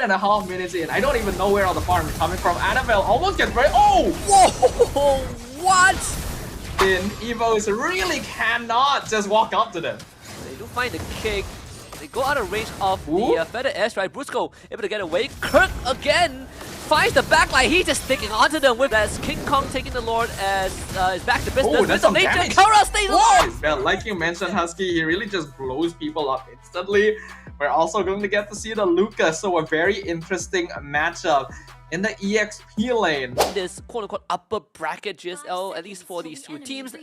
1.5 minutes in. I don't even know where all the farm is coming from. Annabelle almost gets very. Oh! Whoa! What? Then EVOS really cannot just walk up to them. They do find the kick. They go out of range of the feather airstrike. Brusco able to get away. Kirk again finds the backline. He's just sticking onto them with as King Kong taking the Lord as is back to business. Oh, that's some nature. damage. Kara stays alive. Yeah, like you mentioned, Husky, he really just blows people up instantly. We're also going to get to see the Lucas, so a very interesting matchup in the EXP lane. This quote-unquote upper bracket GSL, at least for these two teams.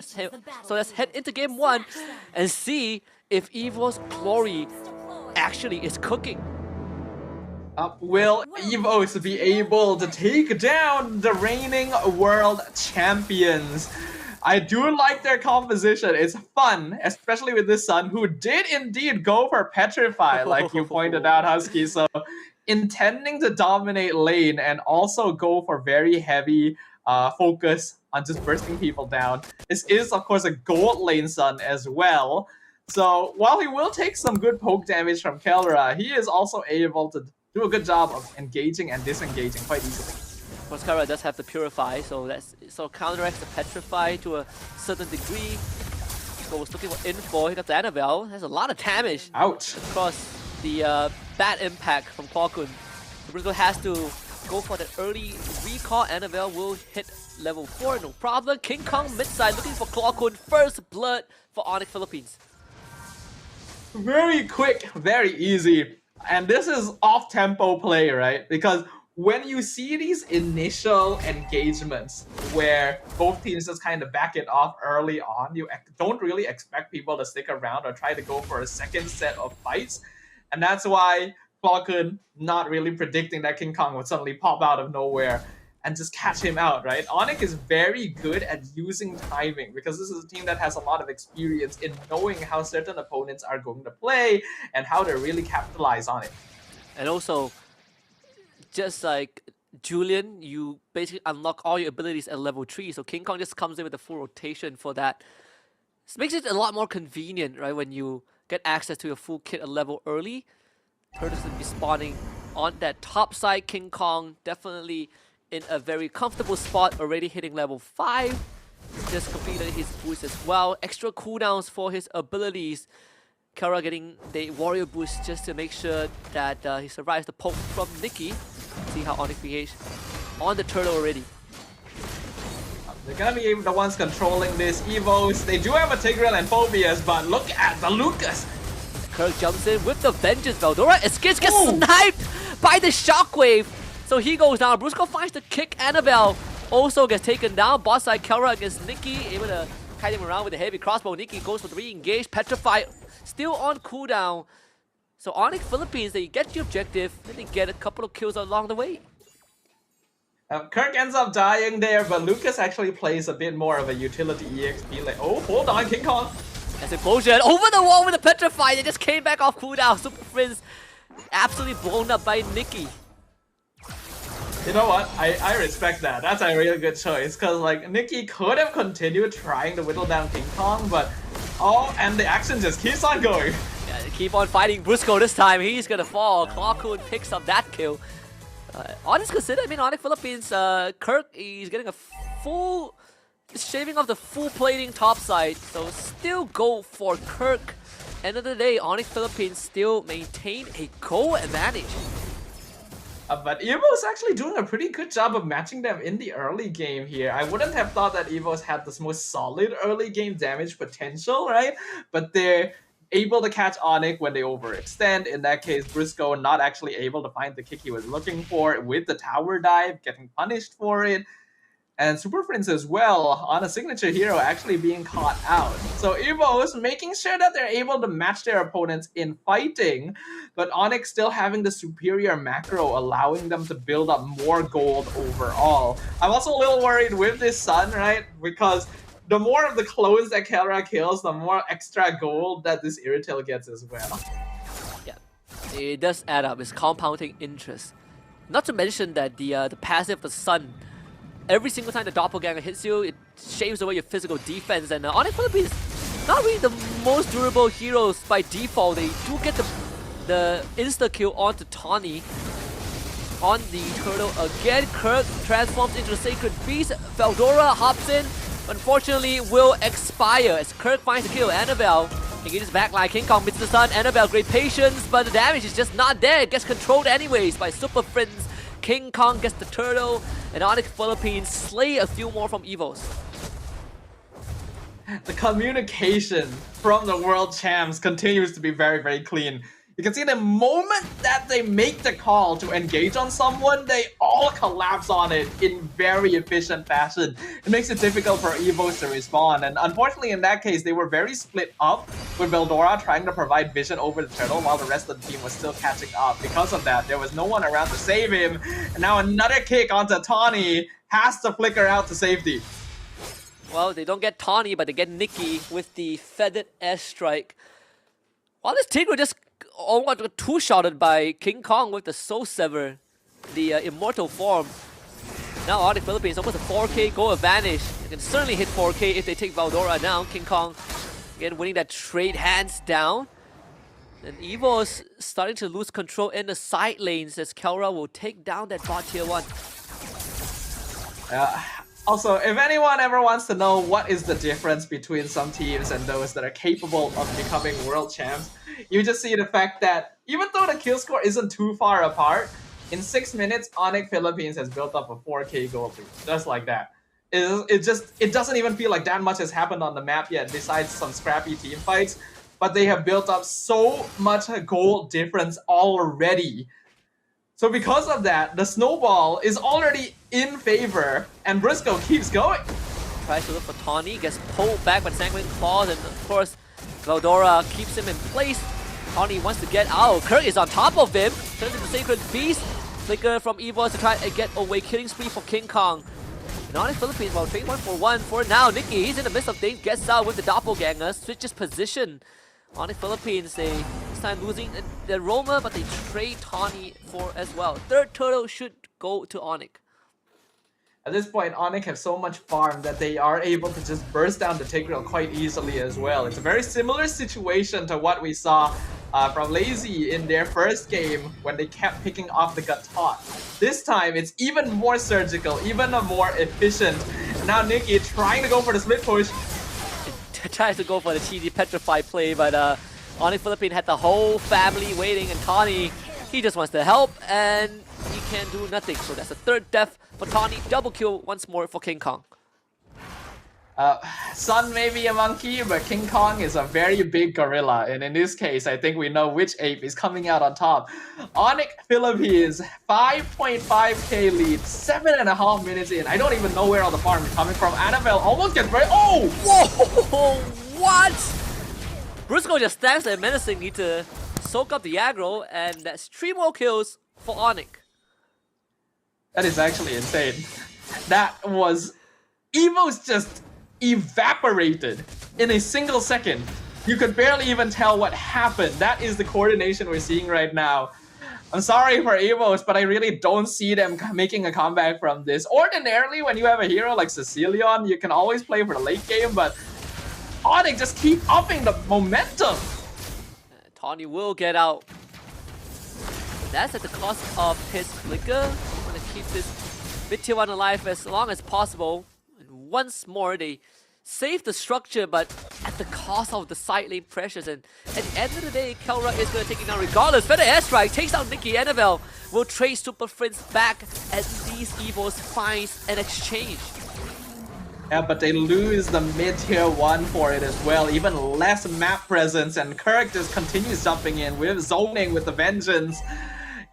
So let's head into game 1 and see if EVOS Glory actually is cooking. Will EVOS be able to take down the reigning world champions? I do like their composition. It's fun, especially with this Sun, who did indeed go for Petrify, like you pointed out, Husky. So intending to dominate lane and also go for very heavy focus on just bursting people down. This is, of course, a gold lane Sun as well. So while he will take some good poke damage from Kelra, he is also able to do a good job of engaging and disengaging quite easily. Of course, Kelra does have the Purify, so that's counteracts the Petrify to a certain degree. So was looking for info. He got the Annabelle. Has a lot of damage. Ouch. Across the bad impact from Kwakun. Brusco has to go for the early recall. Annabelle will hit level 4, no problem. King Kong mid-side looking for Kwakun. First blood for ONIC Philippines. Very quick, very easy. And this is off-tempo play, right? Because when you see these initial engagements where both teams just kind of back it off early on, you don't really expect people to stick around or try to go for a second set of fights. And that's why Falcon not really predicting that King Kong would suddenly pop out of nowhere and just catch him out, right? ONIC is very good at using timing because this is a team that has a lot of experience in knowing how certain opponents are going to play and how to really capitalize on it. And also, just like Julian, you basically unlock all your abilities at level 3, so King Kong just comes in with a full rotation for that. This makes it a lot more convenient, right, when you get access to your full kit a level early. Curtis will be spawning on that top side. King Kong definitely in a very comfortable spot, already hitting level 5. Just completed his boost as well. Extra cooldowns for his abilities. Kara getting the warrior boost just to make sure that he survives the poke from Nikki. See how ONIC behaves on the turtle already. They're gonna be the ones controlling this EVOS. They do have a Tigreal and Phobias, but look at the Lucas. Kirk jumps in with the Vengeance. Veldora escapes, gets sniped by the Shockwave. So he goes down. Brusco finds the kick. Annabelle also gets taken down. Boss side Kelra against Nikki, able to kite him around with a heavy crossbow. Nikki goes for the re-engage. Petrify still on cooldown. So ONIC Philippines, they get the objective, then they get a couple of kills along the way. Kirk ends up dying there, but Lucas actually plays a bit more of a utility EXP lane. Oh, hold on, King Kong. As explosion over the wall with the Petrify, they just came back off cooldown. Super Prince absolutely blown up by Nikki. You know what? I respect that. That's a really good choice because like Nikki could have continued trying to whittle down King Kong, but and the action just keeps on going. Yeah, they keep on fighting Brusco this time. He's gonna fall. Kwakun picks up that kill. All this considered, I mean, ONIC Philippines, Kirk is getting a full shaving off the full plating top side, so still go for Kirk. End of the day, ONIC Philippines still maintain a goal advantage. But EVOS actually doing a pretty good job of matching them in the early game here. I wouldn't have thought that EVOS had this most solid early game damage potential, right? But they're able to catch ONIC when they overextend. In that case, Brusco not actually able to find the kick he was looking for with the tower dive, getting punished for it. And Super Prince as well on a signature hero actually being caught out. So EVOS making sure that they're able to match their opponents in fighting, but ONIC still having the superior macro, allowing them to build up more gold overall. I'm also a little worried with this Sun, right? Because the more of the clones that Kelra kills, the more extra gold that this Irritil gets as well. Yeah, it does add up. It's compounding interest. Not to mention that the passive, the Sun, every single time the Doppelganger hits you, it shaves away your physical defense. And ONIC Philippines, not really the most durable heroes by default. They do get the insta-kill onto Tawny. on the turtle again. Kirk transforms into a Sacred Beast. Veldora hops in. Unfortunately, will expire as Kirk finds the kill. Annabelle engages backline. King Kong misses the stun. Annabelle, great patience, but the damage is just not there. It gets controlled anyways by Super Friends. King Kong gets the turtle, and ONIC Philippines slay a few more from EVOS. The communication from the world champs continues to be very, very clean. You can see the moment that they make the call to engage on someone, they all collapse on it in very efficient fashion. It makes it difficult for EVOS to respond, and unfortunately in that case, they were very split up with Veldora trying to provide vision over the turtle while the rest of the team was still catching up. Because of that, there was no one around to save him, and now another kick onto Tawny has to flicker out to safety. Well, they don't get Tawny, but they get Nikki with the feathered airstrike. While this Tigre just almost got two-shotted by King Kong with the Soul Sever, the immortal form. Now ONIC Philippines almost a 4K goal advantage. They can certainly hit 4K if they take Veldora down. King Kong again winning that trade hands down. And EVO's starting to lose control in the side lanes as Kelra will take down that bot tier 1. Also, if anyone ever wants to know what is the difference between some teams and those that are capable of becoming world champs, you just see the fact that even though the kill score isn't too far apart, in 6 minutes, ONIC Philippines has built up a 4K gold lead, just like that. It doesn't even feel like that much has happened on the map yet, besides some scrappy team fights, but they have built up so much goal difference already. So because of that, the snowball is already in favor, and Briscoe keeps going. Tries to look for Tawny, gets pulled back by the Sanguine Claws, and of course, Veldora keeps him in place. Tawny wants to get out. Kirk is on top of him, turns into Sacred Beast. Flicker from EVOS to try and get away. Killing spree for King Kong. And ONIC Philippines, well, trade 1-for-1 for now. Nikki, he's in the midst of things, gets out with the doppelganger, switches position. ONIC Philippines, they this time losing the Roma, but they trade Tawny for as well. Third turtle should go to ONIC. At this point, ONIC have so much farm that they are able to just burst down the Tigreal quite easily as well. It's a very similar situation to what we saw from Lazy in their first game when they kept picking off the Gatot. This time, it's even more surgical, even more efficient. And now Nikki trying to go for the split push. Tries to go for the cheesy petrify play, but ONIC Philippines had the whole family waiting, and Tawny, he just wants to help, and he can do nothing. So that's the third death for Tawny. Double kill once more for King Kong. Sun may be a monkey, but King Kong is a very big gorilla, and in this case, I think we know which ape is coming out on top. ONIC Philippines, 5.5k lead, 7.5 minutes in. I don't even know where all the farm is coming from. Annabelle almost gets ready. Oh! Whoa! What? Briscoe just stands there menacingly to soak up the aggro, and that's 3 more kills for ONIC. That is actually insane. That was... EVO's just evaporated in a single second. You could barely even tell what happened. That is the coordination we're seeing right now. I'm sorry for EVOS, but I really don't see them making a comeback from this. Ordinarily, when you have a hero like Cecilion, you can always play for the late game, but ONIC just keep upping the momentum. Tawny will get out. That's at the cost of his flicker. He's going to keep this mid tier 1 alive as long as possible. And once more, they save the structure, but at the cost of the side lane pressures. And at the end of the day, Kelra is going to take it down regardless. Feather Airstrike takes out Nikki. Annabelle will trade Super Friends back. At least EVOS finds an exchange. Yeah, but they lose the mid-tier 1 for it as well. Even less map presence, and Kirk just continues jumping in with zoning with the vengeance.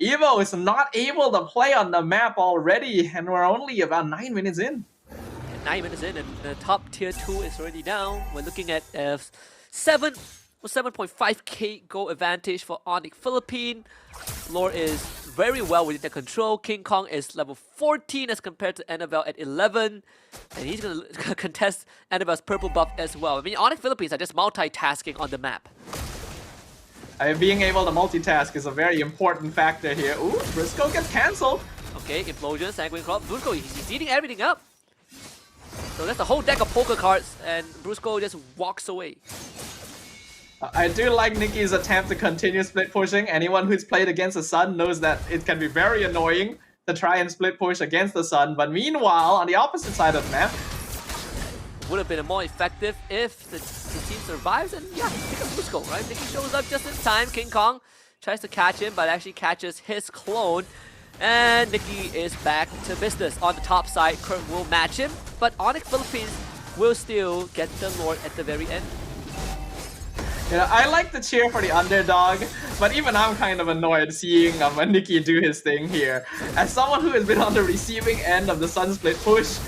Evo is not able to play on the map already, and we're only about 9 minutes in. 9 minutes in, and the top tier 2 is already down. We're looking at 7.5k goal advantage for ONIC Philippines. Lore is very well within their control. King Kong is level 14 as compared to Annabelle at 11. And he's going to contest Annabelle's purple buff as well. I mean, ONIC Philippines are just multitasking on the map. Being able to multitask is a very important factor here. Ooh, Briscoe gets cancelled. Okay, Implosion, Sanguine Crop. Briscoe, he's eating everything up. So that's a whole deck of poker cards, and Briscoe just walks away. I do like Nicki's attempt to continue split pushing. Anyone who's played against the Sun knows that it can be very annoying to try and split push against the Sun. But meanwhile, on the opposite side of the map, would have been more effective if the team survives. And yeah, pick up Busco, right? Nicki shows up just in time. King Kong tries to catch him, but actually catches his clone. And Nicki is back to business. On the top side, Kirk will match him, but ONIC Philippines will still get the Lord at the very end. you know, I like to cheer for the underdog, but even I'm kind of annoyed seeing Nicki do his thing here. As someone who has been on the receiving end of the Sun split push,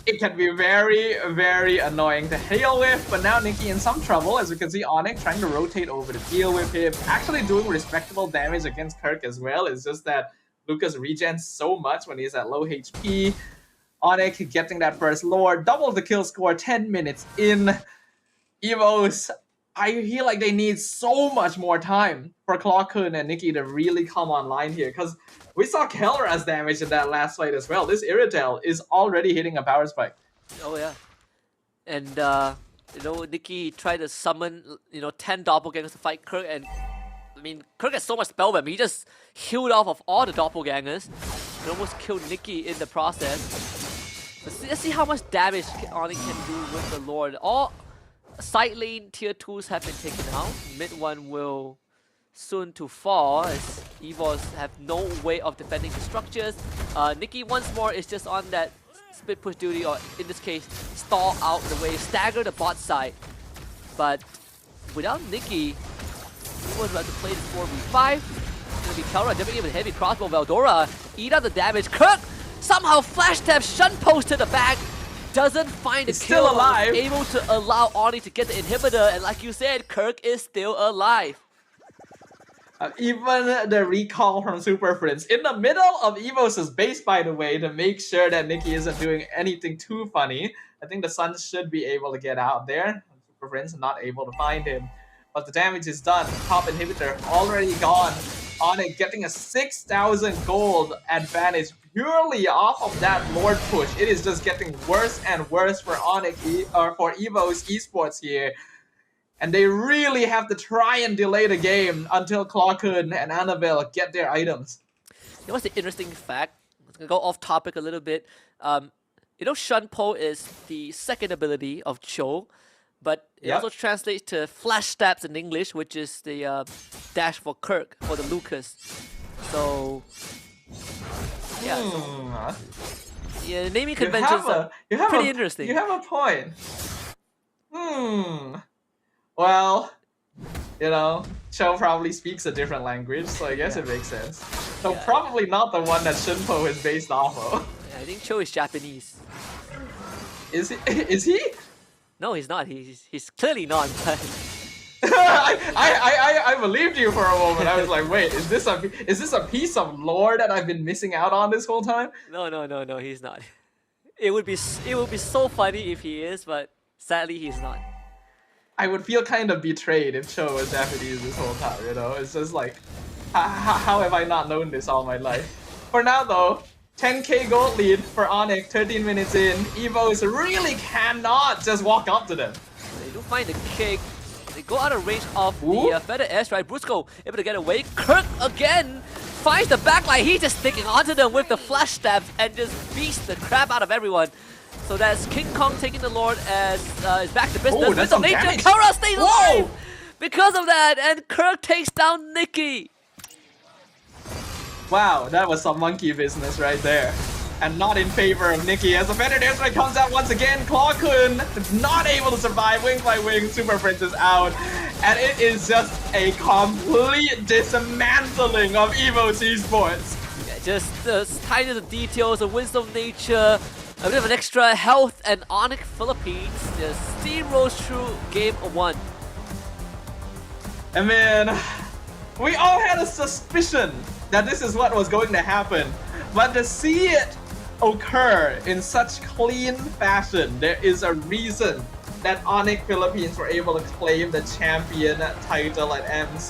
it can be very, very annoying to deal with, but now Nicki in some trouble. As you can see, ONIC trying to rotate over to deal with him, actually doing respectable damage against Kirk as well. It's just that Lucas regens so much when he's at low HP. ONIC getting that first Lord, double the kill score, 10 minutes in. EVOS, I feel like they need so much more time for Clawkun and Nicki to really come online here, because we saw Kelra's damage in that last fight as well. This Irritel is already hitting a power spike. Oh yeah, and you know, Nicki tried to summon 10 doppelgangers to fight Kirk, and I mean, Kirk has so much spellweb. He just healed off of all the doppelgangers and almost killed Nicki in the process. But let's see how much damage ONIC can do with the Lord. All side lane tier 2s have been taken out. Mid one will soon to fall, as EVOS have no way of defending the structures. Nicki once more is just on that split push duty, or in this case, stall out the way, stagger the bot side. But without Nicki, EVOS about to play this 4v5. It's gonna be Kelra dipping with heavy crossbow. Veldora eat out the damage. Kirk somehow flash tap Shun Post to the back. Doesn't find the kill. Still alive. Able to allow ONIC to get the inhibitor, and like you said, Kirk is still alive. Even the recall from Super Prince in the middle of EVOS' base, by the way, to make sure that Nicki isn't doing anything too funny. I think the Sun should be able to get out there. Super Prince not able to find him. But the damage is done. Top inhibitor already gone. ONIC getting a 6,000 gold advantage purely off of that Lord push. It is just getting worse and worse for ONIC, or for EVOS Esports here. And they really have to try and delay the game until Clawkun and Annabelle get their items. You know what's the interesting fact? I'm gonna go off topic a little bit. You know, Shunpo is the second ability of Cho, but it also translates to flash stabs in English, which is the dash for Kirk, for the Lucas. So yeah, yeah, naming conventions are pretty interesting. You have a point. Well, you know, Cho probably speaks a different language, so I guess it makes sense. So probably not the one that Shunpo is based off of. I think Cho is Japanese. Is he? Is he? No, he's not. He's clearly not. But I believed you for a moment. I was like, wait, is this a piece of lore that I've been missing out on this whole time? No, he's not. It would be so funny if he is, but sadly he's not. I would feel kind of betrayed if Cho was Japanese this whole time, you know? It's just like, how have I not known this all my life? For now though, 10k gold lead for ONIC, 13 minutes in. EVOS really cannot just walk up to them. They do find the kick. They go out of range of the feather airstrike. Brusco able to get away. Kirk again finds the backline. He's just sticking onto them with the flash stabs and just beats the crap out of everyone. So that's King Kong taking the Lord as is back to business with the nature. Kelra stays alive because of that, and Kirk takes down Nicki. Wow, that was some monkey business right there. And not in favor of Nicki, as the Feather Airstrike comes out once again. Clawkun not able to survive. Wing by wing, Super Prince is out. And it is just a complete dismantling of EVOS Esports. Yeah, just the tiniest details of Wisdom Nature, a bit of an extra health, and ONIC Philippines just steamrolls through game 1. I mean, we all had a suspicion that this is what was going to happen, but to see it occur in such clean fashion, there is a reason that ONIC Philippines were able to claim the champion title at MC.